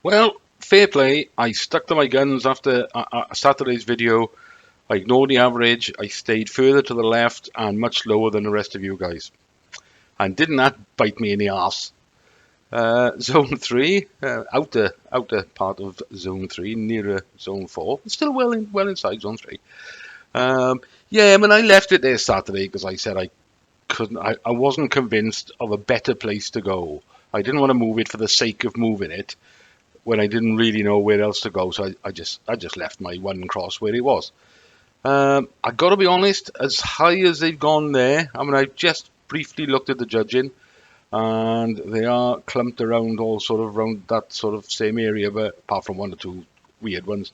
Well, fair play. I stuck to my guns after Saturday's video. I ignored the average. I stayed further to the left and much lower than the rest of you guys. And didn't that bite me in the arse? Zone 3, outer part of Zone 3, nearer Zone 4. Still well inside Zone 3. Yeah, I mean, I left it there Saturday because I said I wasn't convinced of a better place to go. I didn't want to move it for the sake of moving it when I didn't really know where else to go. So I just left my one cross where it was. I got to be honest, as high as they've gone there, I mean, I've just briefly looked at the judging, and they are clumped around all sort of around that sort of same area, but apart from one or two weird ones.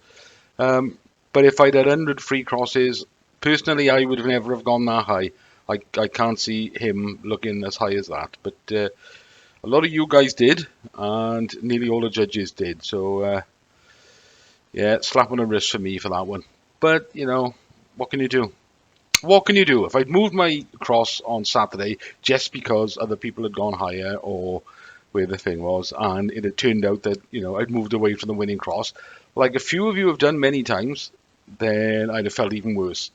But if I'd had 100 free crosses, personally, I would have never have gone that high. I can't see him looking as high as that. But a lot of you guys did, and nearly all the judges did. So, yeah, slap on the wrist for me for that one. But, what can you do? What can you do? If I'd moved my cross on Saturday just because other people had gone higher or where the thing was, and it had turned out that, I'd moved away from the winning cross, like a few of you have done many times, then I'd have felt even worse.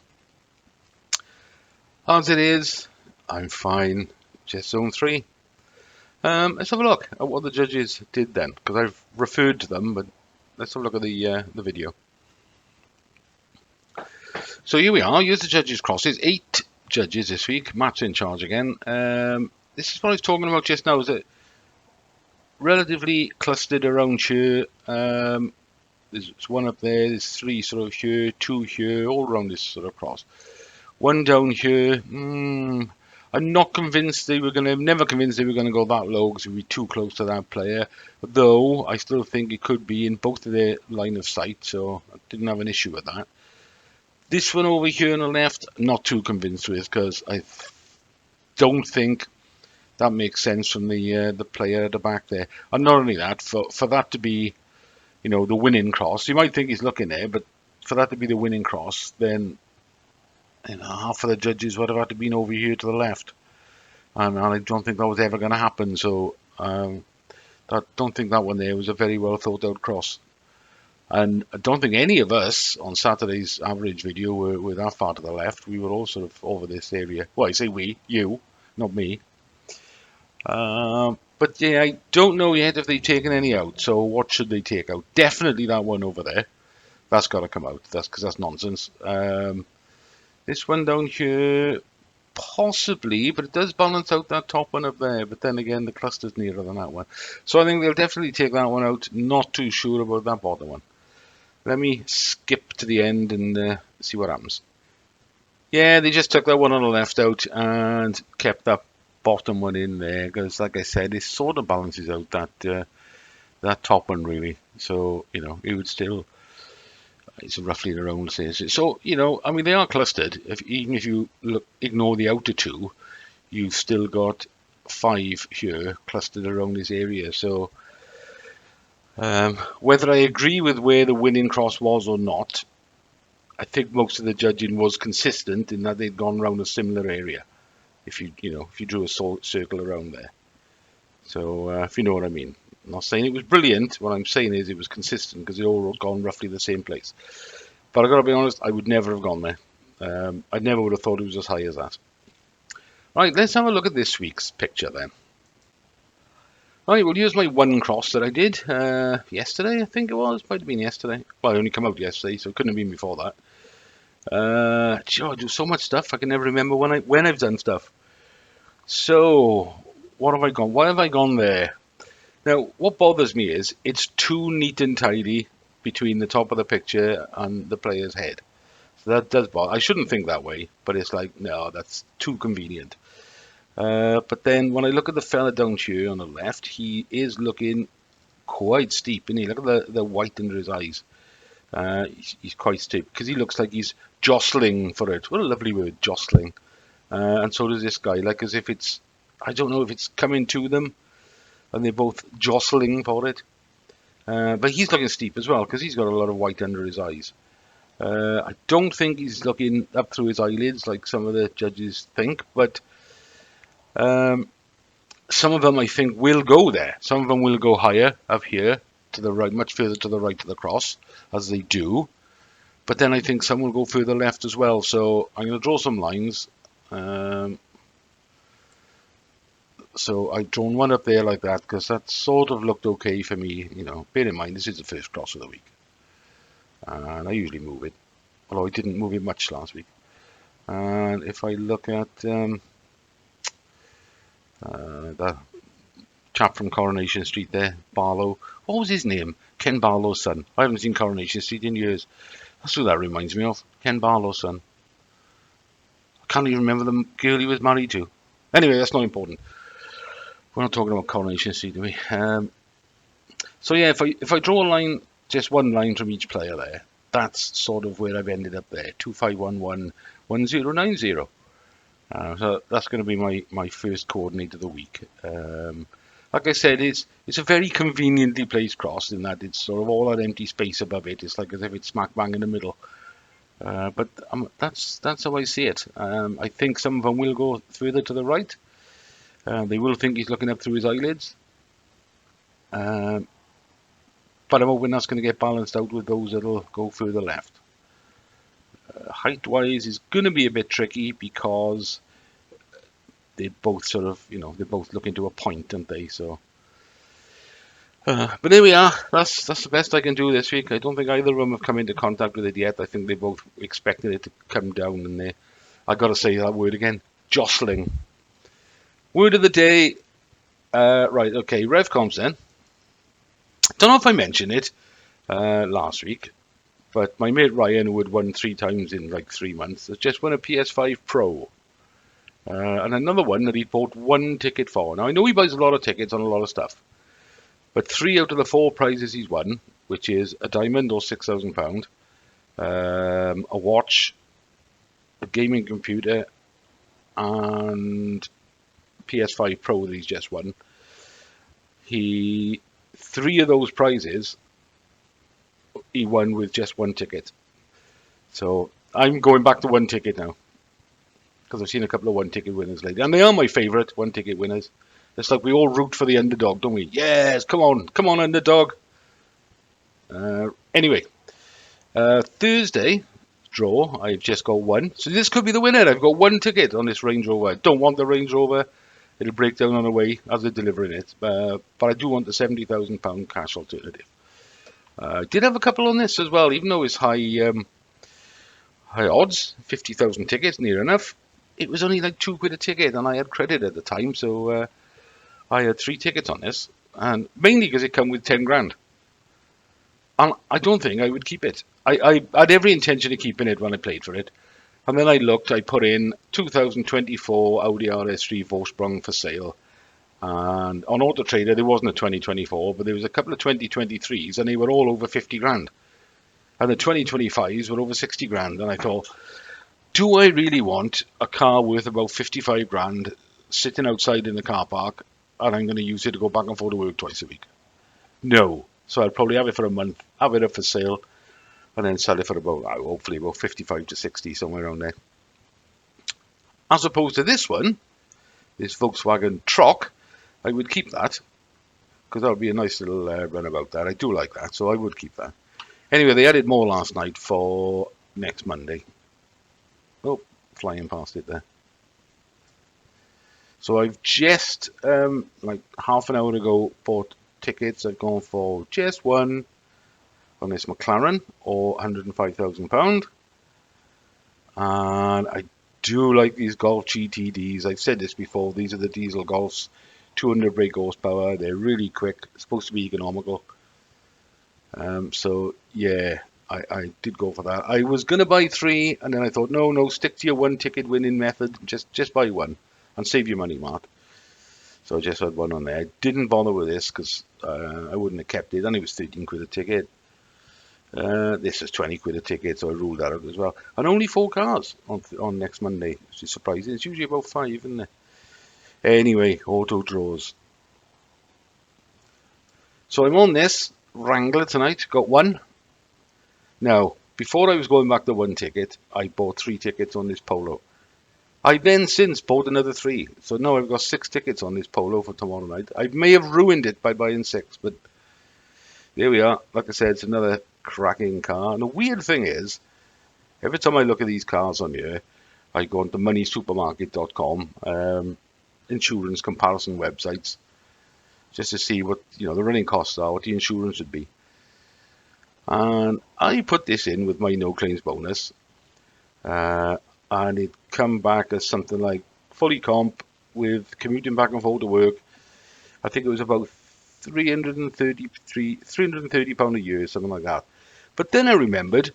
As it is, I'm fine. Just Zone 3. Let's have a look at what the judges did then, because I've referred to them, but let's have a look at the video. So here we are. Here's the judges' crosses. 8 judges this week. Matt's in charge again. This is what I was talking about just now. Is it relatively clustered around here? There's one up there. There's 3 sort of here, 2 here, all around this sort of cross. One down here. I'm not convinced never convinced they were going to go that low because it would be too close to that player. Though I still think it could be in both of their line of sight, so I didn't have an issue with that. This one over here on the left, not too convinced with because I don't think that makes sense from the player at the back there. And not only that, for that to be, the winning cross, you might think he's looking there, but for that to be the winning cross, then half of the judges would have had to been over here to the left, and I don't think that was ever going to happen. So I don't think that one there was a very well thought out cross. And I don't think any of us on Saturday's average video were that far to the left. We were all sort of over this area. Well, I say we, you, not me. But yeah, I don't know yet if they've taken any out. So what should they take out? Definitely that one over there. That's got to come out. That's because that's nonsense. This one down here, possibly, but it does balance out that top one up there. But then again, the cluster's nearer than that one. So I think they'll definitely take that one out. Not too sure about that bottom one. Let me skip to the end and see what happens. Yeah, they just took that one on the left out and kept that bottom one in there because, like I said, it sort of balances out that top one really. So it would still, it's roughly around the same. So I mean, they are clustered. Even if you ignore the outer 2, you've still got 5 here clustered around this area. So. Whether I agree with where the winning cross was or not, I think most of the judging was consistent in that they'd gone around a similar area. If you drew a circle around there, so if you know what I mean. I'm not saying it was brilliant. What I'm saying is it was consistent because they all gone roughly the same place. But I got to be honest, I would never have gone there. I never would have thought it was as high as that. Right, let's have a look at this week's picture then. Right, well, here's my one cross that I did yesterday, I think it was. Might have been yesterday. Well, it only came out yesterday, so it couldn't have been before that. I do so much stuff, I can never remember when I've done stuff. So, what have I gone? Why have I gone there? Now, what bothers me is it's too neat and tidy between the top of the picture and the player's head. So that does bother. I shouldn't think that way, but it's like, no, that's too convenient. But then when I look at the fella down here on the left, he is looking quite steep, isn't he? Look at the white under his eyes. He's quite steep because he looks like he's jostling for it. What a lovely word, jostling. And so does this guy, like as if it's, I don't know if it's coming to them and they're both jostling for it. But he's looking steep as well because he's got a lot of white under his eyes. I don't think he's looking up through his eyelids like some of the judges think, but some of them I think will go there. Some of them will go higher up here to the right, much further to the right of the cross, as they do. But then I think some will go further left as well. So I'm going to draw some lines. So I've drawn one up there like that because that sort of looked okay for me. Bear in mind this is the first cross of the week, and I usually move it, although I didn't move it much last week. And if I look at the chap from Coronation Street there, Barlow, what was his name? Ken Barlow's son. I haven't seen Coronation Street in years. That's who that reminds me of. Ken Barlow's son. I can't even remember the girl he was married to. Anyway, that's not important. We're not talking about Coronation Street, do we? So yeah, if I draw a line, just one line from each player there, that's sort of where I've ended up there. 25111090. So that's going to be my first coordinate of the week. Like I said, it's a very conveniently placed cross in that it's sort of all that empty space above it. It's like as if it's smack bang in the middle. But that's how I see it. I think some of them will go further to the right. They will think he's looking up through his eyelids. But I'm hoping that's going to get balanced out with those that'll go further left. Height-wise is going to be a bit tricky because they both sort of, they both look into a point, don't they? So, but there we are. That's the best I can do this week. I don't think either of them have come into contact with it yet. I think they both expected it to come down, and I got to say that word again, jostling. Word of the day. Right, okay, Revcomps then. Don't know if I mentioned it last week, but my mate Ryan, who had won 3 times in like 3 months, has just won a PS5 Pro. And another one that he bought 1 ticket for. Now, I know he buys a lot of tickets on a lot of stuff, but 3 out of the 4 prizes he's won, which is a diamond or £6,000, a watch, a gaming computer, and PS5 Pro that he's just won. 3 of those prizes he won with just 1 ticket. So I'm going back to 1 ticket now, because I've seen a couple of 1 ticket winners lately, and they are my favourite 1 ticket winners. It's like we all root for the underdog, don't we? Yes, come on, underdog. Anyway, Thursday draw, I've just got 1. So this could be the winner. I've got 1 ticket on this Range Rover. I don't want the Range Rover. It'll break down on the way as they're delivering it. But I do want the £70,000 cash alternative. I did have a couple on this as well, even though it's high odds, 50,000 tickets, near enough. It was only like £2 a ticket, and I had credit at the time, so I had 3 tickets on this, and mainly because it come with 10 grand. And I don't think I would keep it. I had every intention of keeping it when I played for it, and then I looked. I put in 2024 Audi RS3 Vorsprung for sale, and on Auto Trader there wasn't a 2024, but there was a couple of 2023s, and they were all over 50 grand, and the 2025s were over 60 grand, and I thought, do I really want a car worth about 55 grand sitting outside in the car park, and I'm going to use it to go back and forth to work twice a week? No. So I'll probably have it for a month, have it up for sale, and then sell it for about, hopefully about 55 to 60, somewhere around there. As opposed to this one, this Volkswagen Troc, I would keep that, because that would be a nice little runabout there. I do like that, so I would keep that. Anyway, they added more last night for next Monday. Oh, flying past it there. So I've just, like half an hour ago, bought tickets. I've gone for just 1 on this McLaren, or £105,000. And I do like these Golf GTDs. I've said this before. These are the diesel Golfs, 200 brake horsepower. They're really quick. It's supposed to be economical. So yeah, I did go for that. I was going to buy 3, and then I thought, no, stick to your 1 ticket winning method. Just buy 1 and save your money, Mark. So I just had 1 on there. I didn't bother with this because I wouldn't have kept it, and it was 13 quid a ticket. This is 20 quid a ticket, so I ruled that out as well. And only 4 cars on next Monday, which is surprising. It's usually about 5, isn't it? Anyway, auto draws. So I'm on this Wrangler tonight. Got 1. Now, before I was going back to 1 ticket, I bought 3 tickets on this Polo. I then since bought another 3. So now I've got 6 tickets on this Polo for tomorrow night. I may have ruined it by buying 6, but there we are. Like I said, it's another cracking car. And the weird thing is, every time I look at these cars on here, I go onto moneysupermarket.com, insurance comparison websites, just to see what the running costs are, what the insurance would be. And I put this in with my no claims bonus, and it come back as something like fully comp with commuting back and forth to work. I think it was about £330 a year, something like that. But then I remembered,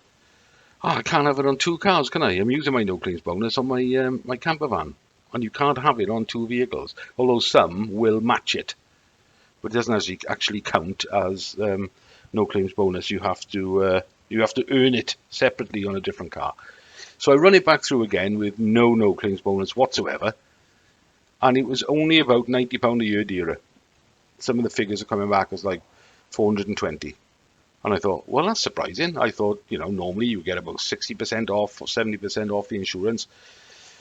I can't have it on two cars, can I? I'm using my no claims bonus on my camper van, and you can't have it on two vehicles. Although some will match it, but it doesn't actually count as no claims bonus. You have to earn it separately on a different car. So I run it back through again with no claims bonus whatsoever, and it was only about £90 a year dearer. Some of the figures are coming back as like 420. And I thought, well, that's surprising. I thought, normally you get about 60% off or 70% off the insurance.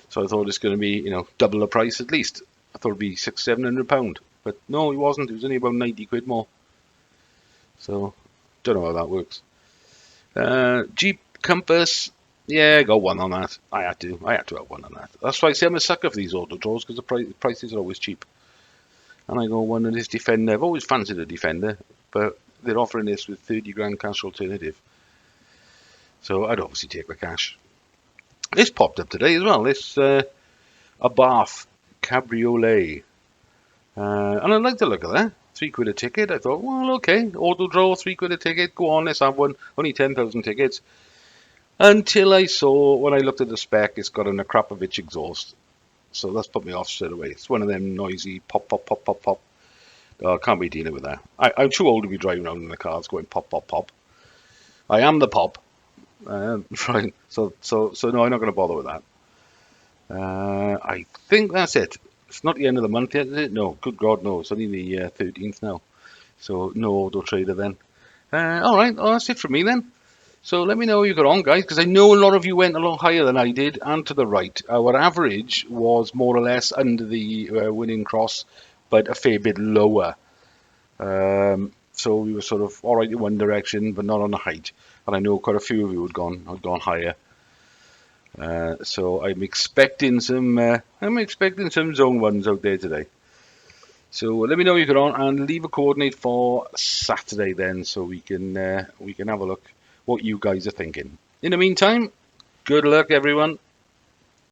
So I thought it's going to be, double the price at least. I thought it'd be £600-700. But no, it wasn't. It was only about 90 quid more. So, don't know how that works. Jeep Compass. Yeah, I got one on that. I had to have one on that. That's why I say I'm a sucker for these auto draws, because the prices are always cheap. And I go one of this Defender. I've always fancied a Defender, but they're offering this with 30 grand cash alternative. So I'd obviously take the cash. This popped up today as well. This a Bath Cabriolet. And I like the look of that. £3 a ticket. I thought, well, okay, auto draw, £3 a ticket. Go on, let's have one. Only 10,000 tickets. Until I saw, when I looked at the spec, it's got an Akrapovic exhaust. So that's put me off straight away. It's one of them noisy pop, pop, pop, pop, pop. I can't be dealing with that. I'm too old to be driving around in the cars going pop, pop, pop. I am the pop. Right. So no, I'm not going to bother with that. I think that's it. It's not the end of the month yet, is it? No, good God, no. It's only the 13th now. So no Auto Trader then. All right, well, that's it from me then. So let me know how you got on, guys, because I know a lot of you went a lot higher than I did and to the right. Our average was more or less under the winning cross, but a fair bit lower. So we were sort of all right in one direction, but not on the height. And I know quite a few of you had gone higher. So I'm expecting some zone ones out there today. So let me know how you got on and leave a coordinate for Saturday then, so we can have a look what you guys are thinking. In the meantime, good luck everyone.